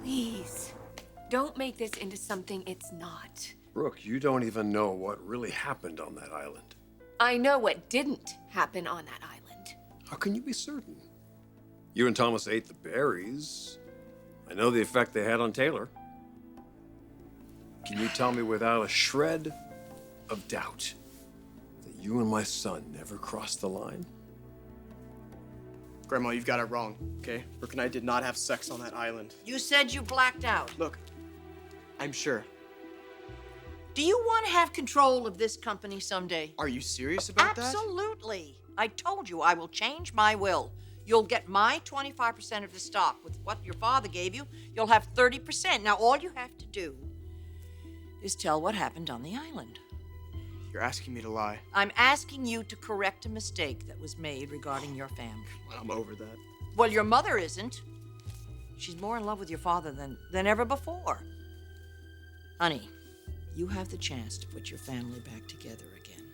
Please, don't make this into something it's not. Brooke, you don't even know what really happened on that island. I know what didn't happen on that island. How can you be certain? You and Thomas ate the berries. I know the effect they had on Taylor. Can you tell me without a shred of doubt that you and my son never crossed the line? Grandma, you've got it wrong, okay? Brooke and I did not have sex on that island. You said you blacked out. Look, I'm sure. Do you want to have control of this company someday? Are you serious about that? Absolutely. I told you I will change my will. You'll get my 25% of the stock. With what your father gave you, you'll have 30%. Now, all you have to do is tell what happened on the island. You're asking me to lie. I'm asking you to correct a mistake that was made regarding your family. I'm over that. Well, your mother isn't. She's more in love with your father than ever before. Honey, you have the chance to put your family back together again.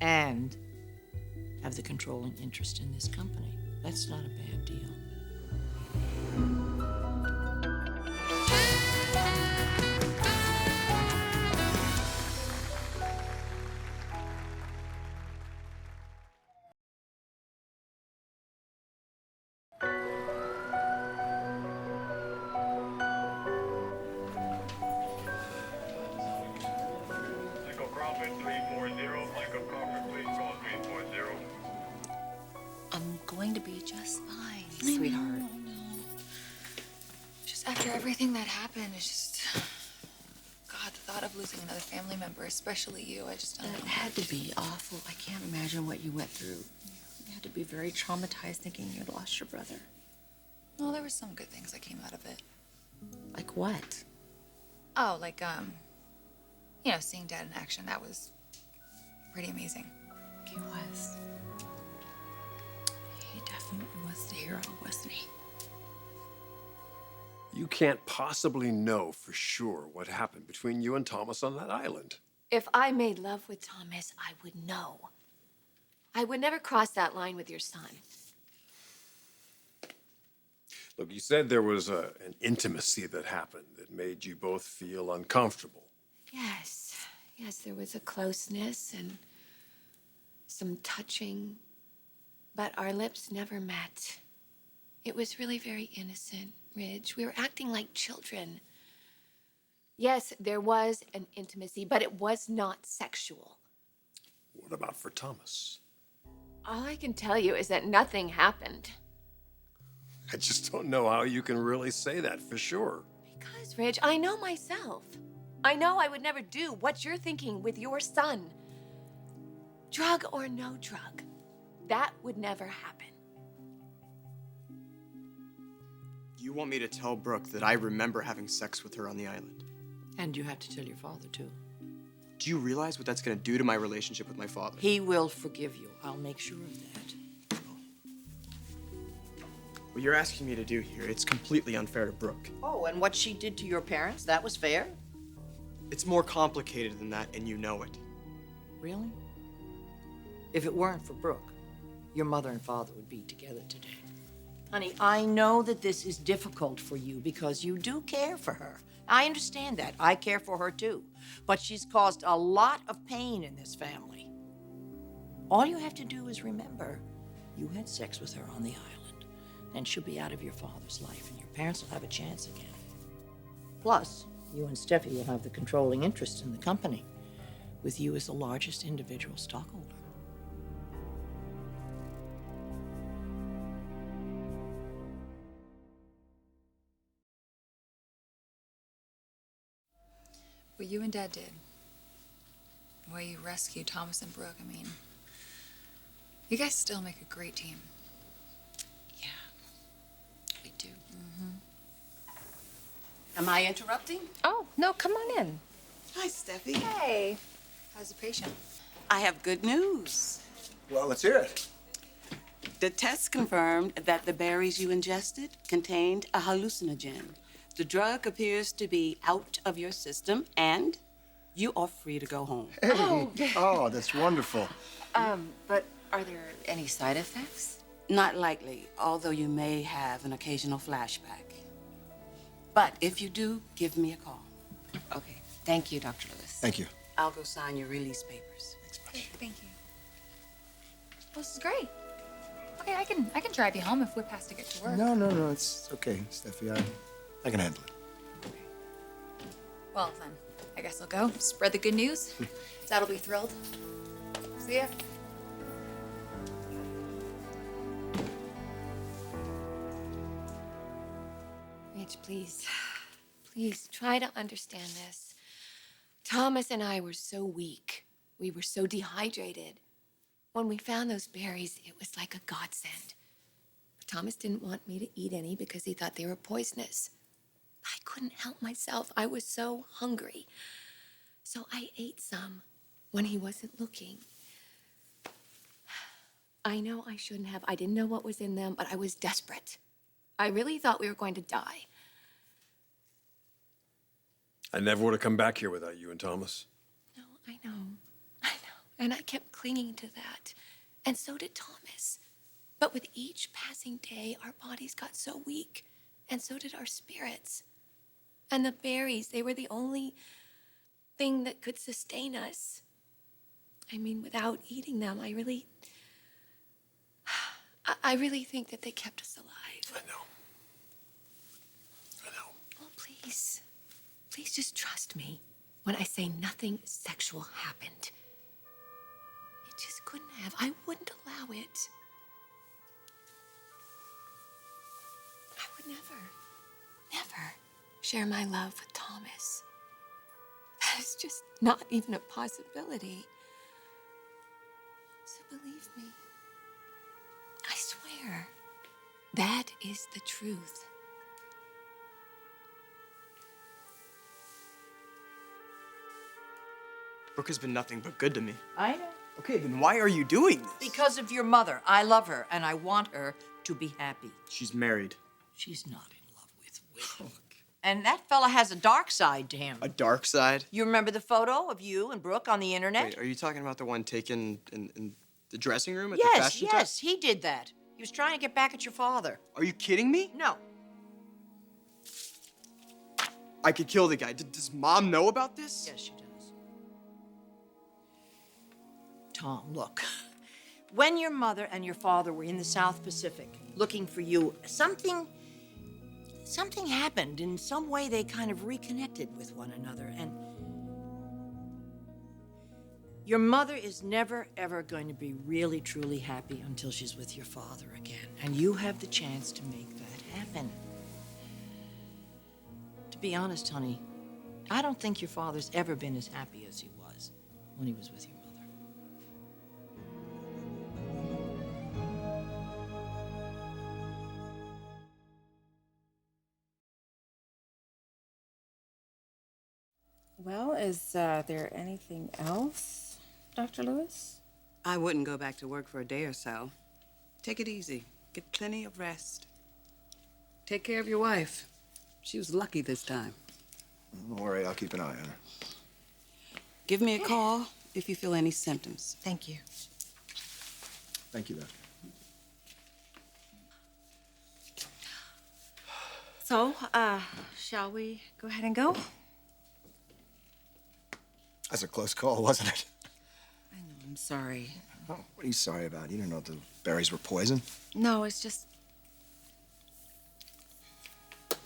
And have the controlling interest in this company. That's not a bad deal. I'm going to be just fine, sweetheart. No. Just after everything that happened, it's just... God, the thought of losing another family member, especially you, I just don't know. It had to be awful. I can't imagine what you went through. You had to be very traumatized thinking you'd lost your brother. Well, there were some good things that came out of it. Like what? Oh, like, you know, seeing Dad in action, that was pretty amazing. He was. He definitely was the hero, wasn't he? You can't possibly know for sure what happened between you and Thomas on that island. If I made love with Thomas, I would know. I would never cross that line with your son. Look, you said there was an intimacy that happened that made you both feel uncomfortable. Yes, there was a closeness and some touching, but our lips never met. It was really very innocent, Ridge. We were acting like children. Yes, there was an intimacy, but it was not sexual. What about for Thomas? All I can tell you is that nothing happened. I just don't know how you can really say that for sure. Because, Ridge, I know myself. I know I would never do what you're thinking with your son. Drug or no drug, that would never happen. You want me to tell Brooke that I remember having sex with her on the island? And you have to tell your father, too. Do you realize what that's gonna do to my relationship with my father? He will forgive you. I'll make sure of that. What you're asking me to do here, it's completely unfair to Brooke. Oh, and what she did to your parents, that was fair? It's more complicated than that, and you know it. Really? If it weren't for Brooke, your mother and father would be together today. Honey, I know that this is difficult for you because you do care for her. I understand that. I care for her too. But she's caused a lot of pain in this family. All you have to do is remember you had sex with her on the island. And she'll be out of your father's life, and your parents will have a chance again. Plus, you and Steffi will have the controlling interest in the company, with you as the largest individual stockholder. What you and Dad did, the way you rescued Thomas and Brooke, I mean, you guys still make a great team. Yeah, we do. Am I interrupting? Oh, no, come on in. Hi, Steffi. Hey, how's the patient? I have good news. Well, let's hear it. The test confirmed that the berries you ingested contained a hallucinogen. The drug appears to be out of your system, and you are free to go home. Hey. Oh, that's wonderful. But are there any side effects? Not likely, although you may have an occasional flashback. But if you do, give me a call. Okay. Thank you, Dr. Lewis. Thank you. I'll go sign your release papers. Thank you. Well, this is great. Okay, I can drive you home if Whip has to get to work. No, it's okay, Steffi. I can handle it. Well, then, I guess I'll go. Spread the good news. Dad'll be thrilled. See ya. Mitch, please. Please try to understand this. Thomas and I were so weak. We were so dehydrated. When we found those berries, it was like a godsend. But Thomas didn't want me to eat any because he thought they were poisonous. I couldn't help myself. I was so hungry. So I ate some when he wasn't looking. I know I shouldn't have. I didn't know what was in them, but I was desperate. I really thought we were going to die. I never would have come back here without you and Thomas. No, I know. And I kept clinging to that. And so did Thomas. But with each passing day, our bodies got so weak. And so did our spirits. And the berries, they were the only thing that could sustain us. I mean, without eating them, I really think that they kept us alive. I know. Oh, please. Please just trust me when I say nothing sexual happened. It just couldn't have. I wouldn't allow it. I would never share my love with Thomas. That is just not even a possibility. So believe me. I swear, that is the truth. Brooke has been nothing but good to me. I know. Okay, then why are you doing this? Because of your mother. I love her, and I want her to be happy. She's married. She's not in love with Will. And that fella has a dark side to him. A dark side? You remember the photo of you and Brooke on the internet? Wait, are you talking about the one taken in the dressing room at the Yes, fashion yes, test? he did that. He was trying to get back at your father. Are you kidding me? No. I could kill the guy. Does Mom know about this? Yes, she does. Tom, look. When your mother and your father were in the South Pacific looking for you, something happened. In some way, they kind of reconnected with one another. And your mother is never, ever going to be really, truly happy until she's with your father again. And you have the chance to make that happen. To be honest, honey, I don't think your father's ever been as happy as he was when he was with your mother. Well, is there anything else, Dr. Lewis? I wouldn't go back to work for a day or so. Take it easy. Get plenty of rest. Take care of your wife. She was lucky this time. Don't worry, I'll keep an eye on her. Give me a call if you feel any symptoms. Thank you. Thank you, Doctor. So, shall we go ahead and go? That's a close call, wasn't it? I know, I'm sorry. Oh, what are you sorry about? You didn't know the berries were poison. No, it's just,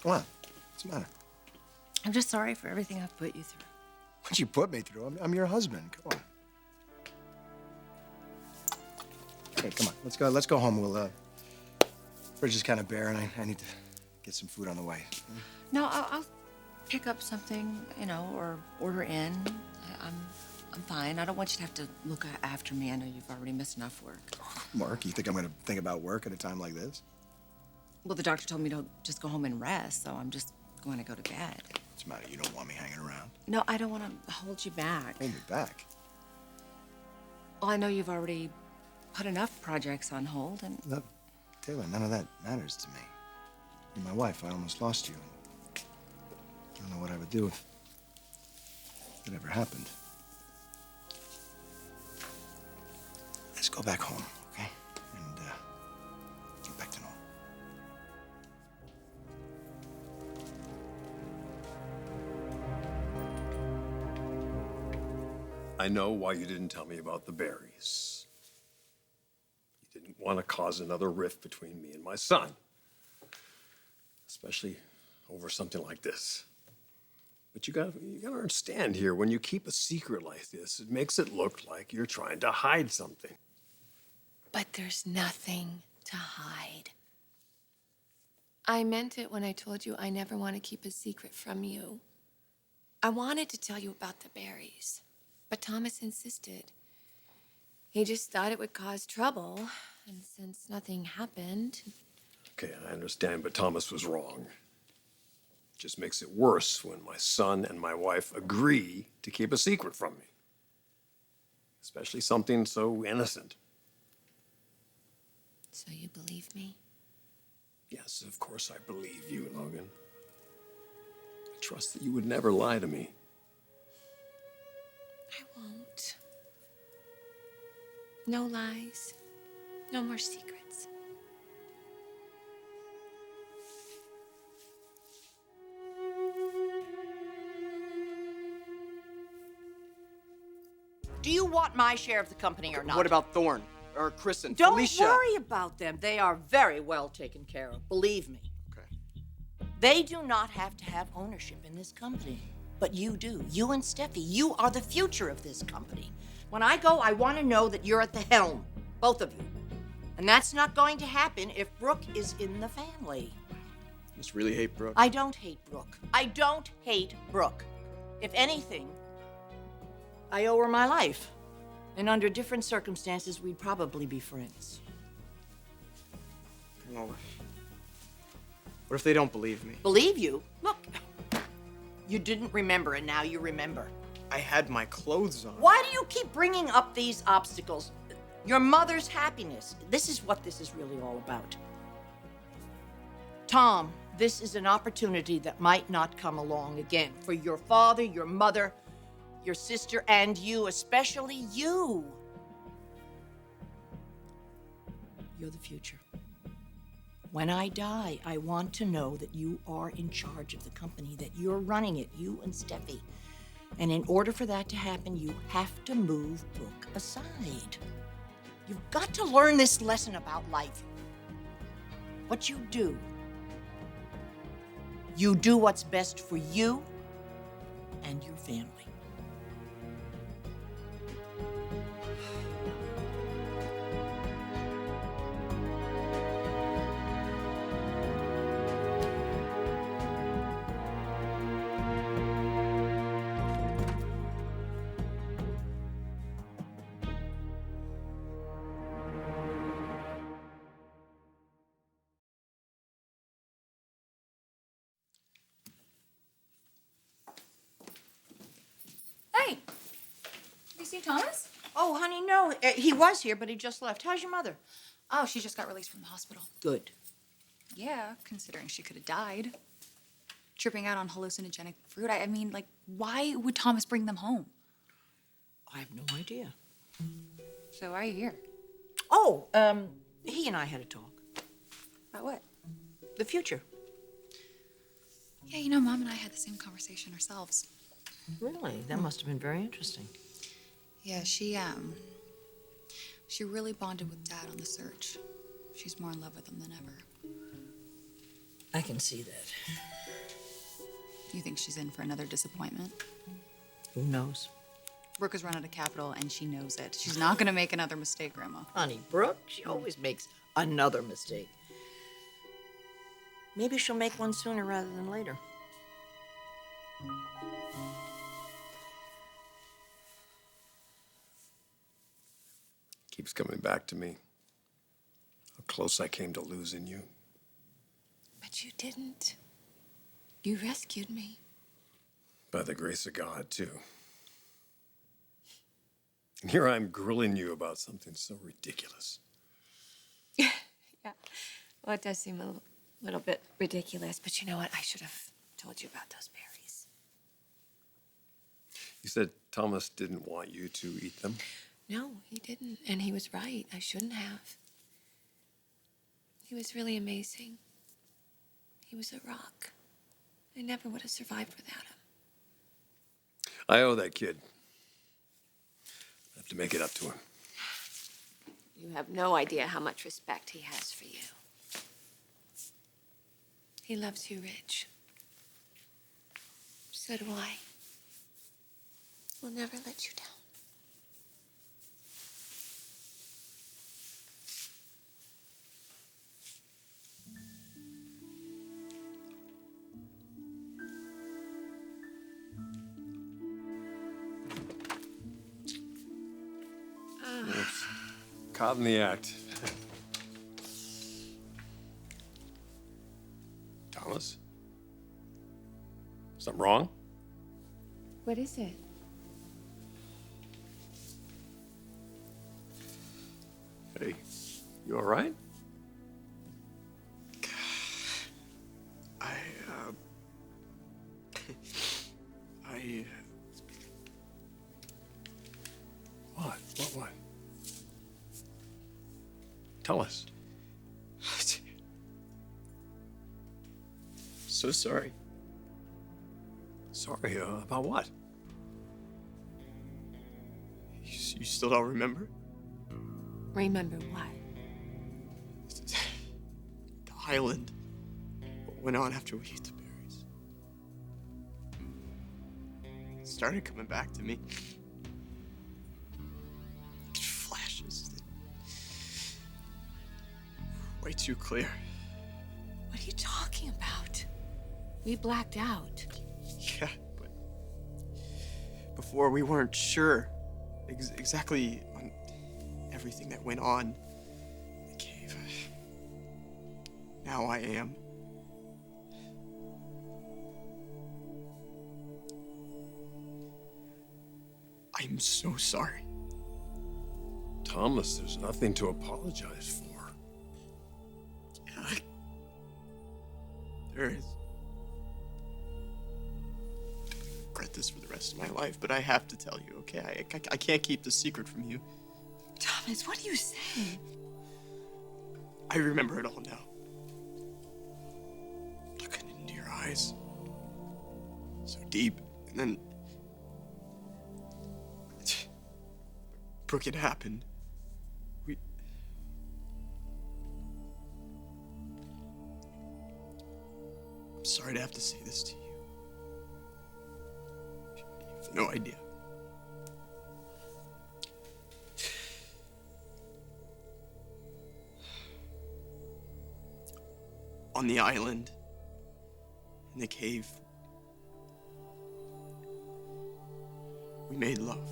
Come on. What's the matter? I'm just sorry for everything I've put you through. What'd you put me through? I'm your husband. Come on. Okay, come on. Let's go home. Fridge is kind of bare, and I need to get some food on the way. No, I'll pick up something, or order in. I'm fine. I don't want you to have to look after me. I know you've already missed enough work. Mark, you think I'm gonna think about work at a time like this? Well, the doctor told me to just go home and rest, so I'm just going to go to bed. What's the matter? You don't want me hanging around? No, I don't want to hold you back. Hold me back. Well, I know you've already put enough projects on hold, and Look, Taylor, none of that matters to me. You're my wife. I almost lost you. I don't know what I would do if it ever happened. Let's go back home, okay? And get back to normal. I know why you didn't tell me about the berries. You didn't want to cause another rift between me and my son. Especially over something like this. But you gotta understand here, when you keep a secret like this, it makes it look like you're trying to hide something. But there's nothing to hide. I meant it when I told you I never want to keep a secret from you. I wanted to tell you about the berries, but Thomas insisted. He just thought it would cause trouble, and since nothing happened... Okay, I understand, but Thomas was wrong. It just makes it worse when my son and my wife agree to keep a secret from me. Especially something so innocent. So you believe me? Yes, of course I believe you, Logan. I trust that you would never lie to me. I won't. No lies. No more secrets. Do you want my share of the company or not? What about Thorne? Or Chris and Don't Felicia? worry about them. They are very well taken care of, believe me. Okay. They do not have to have ownership in this company. But you do. You and Steffi, you are the future of this company. When I go, I want to know that you're at the helm. Both of you. And that's not going to happen if Brooke is in the family. You just really hate Brooke. I don't hate Brooke. I don't hate Brooke. If anything, I owe her my life. And under different circumstances, we'd probably be friends. Well, what if they don't believe me? Believe you? Look, you didn't remember, and now you remember. I had my clothes on. Why do you keep bringing up these obstacles? Your mother's happiness. This is what this is really all about. Tom, this is an opportunity that might not come along again for your father, your mother, your sister, and you, especially you. You're the future. When I die, I want to know that you are in charge of the company, that you're running it, you and Steffi. And in order for that to happen, you have to move Brooke aside. You've got to learn this lesson about life. What you do what's best for you and your family. Hey, have you seen Thomas? Oh, honey, no. He was here, but he just left. How's your mother? Oh, she just got released from the hospital. Good. Yeah, considering she could have died. Tripping out on hallucinogenic fruit. I mean, like, why would Thomas bring them home? I have no idea. So why are you here? Oh, he and I had a talk. About what? The future. Yeah, you know, Mom and I had the same conversation ourselves. Really? That must have been very interesting. Yeah, she really bonded with Dad on the search. She's more in love with him than ever. I can see that. You think she's in for another disappointment? Who knows? Brooke has run out of capital, and she knows it. She's not gonna make another mistake, Grandma. Honey, Brooke, she always makes another mistake. Maybe she'll make one sooner rather than later. Keeps coming back to me. How close I came to losing you. But you didn't. You rescued me. By the grace of God, too. And here I'm grilling you about something so ridiculous. Yeah. Well, it does seem a little bit ridiculous, but you know what? I should have told you about those berries. You said Thomas didn't want you to eat them? No, he didn't. And he was right. I shouldn't have. He was really amazing. He was a rock. I never would have survived without him. I owe that kid have to make it up to him. You have no idea how much respect he has for you. He loves you, Rich. So do I. We'll never let you down. Oops. Caught in the act. Thomas? Something wrong? What is it? Hey, you all right? I, What? Tell us. So sorry. Sorry, about what? You still don't remember? Remember what? The island. What went on after we ate the berries. It started coming back to me. Flashes. Way too clear. What are you talking about? We blacked out. Yeah, but before we weren't sure exactly on everything that went on in the cave. Now I am. I'm so sorry. Thomas, there's nothing to apologize for. Yeah, there is. I regret this for the rest of my life, but I have to tell you, okay? I can't keep the secret from you. Thomas, what are you saying? I remember it all now. Looking into your eyes. So deep. And then... Brooke, it happened. I'm sorry to have to say this to you. You have no idea. On the island, in the cave, we made love.